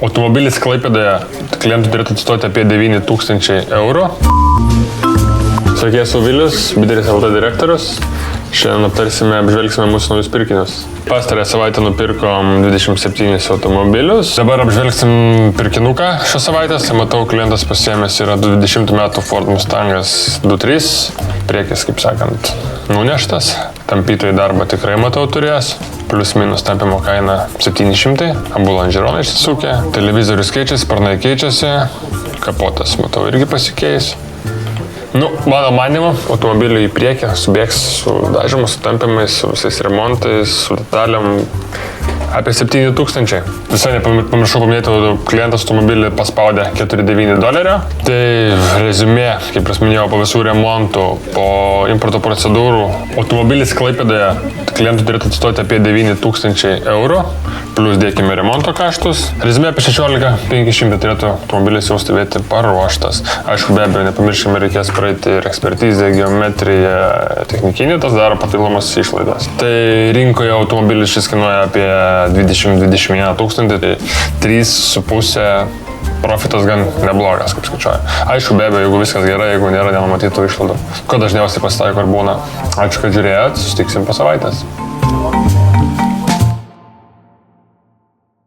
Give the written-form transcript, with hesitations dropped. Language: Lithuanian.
Automobilis Klaipėdoje klientų turėtų atstoti apie 9 000 eurų. Sveiki, esu Vilius, Bideris LT direktorius. Šiandien apžvelgsime mūsų naujus pirkinius. Pastarąją savaitę nupirkom 27 automobilius. Dabar apžvelgsim pirkinuką šios savaitės. Matau, klientas pasiėmęs yra 20 metų Ford Mustangas 2.3. Priekis, kaip sakant, nuneštas. Tampytojai darbą tikrai matau turės. Plius minus tampimo kaina 700. Abu lonžeronai išsisukė. Televizorius keičiasi, sparnai keičiasi. Kapotas, matau, irgi pasikeis. Mano manimu, automobilių į priekį subėgs su dažymu, su tampimais, su visais remontais, su detalėm apie 7 000. Visai nepamiršau paminėti, klientas automobilį paspaudė $4,9. Tai reziumė, kaip minėjau, po visų remontų, po importo procedūrų, automobilis Klaipėdoje klientų turėtų atstoti apie 9 000 eurų, plus dėkime remonto kaštus. Reziumė apie 16 500 turėtų automobilis jau stovėti paruoštas. Aišku, be abejo, nepamirškime, reikės praeiti ir ekspertizę, geometriją, technikinį, tas daro papildomas išlaidas. Tai rinkoje automobilis šis kainuoja apie 20-21 000, tai 3,5 profitas gan neblogas, kaip skaičiuoju. Aišku, be abejo, jeigu viskas gerai, jeigu nėra nenumatytų išlaidų. Ko dažniausiai pasitaiko ir būna. Ačiū, kad žiūrėjot, susitiksim po savaitės.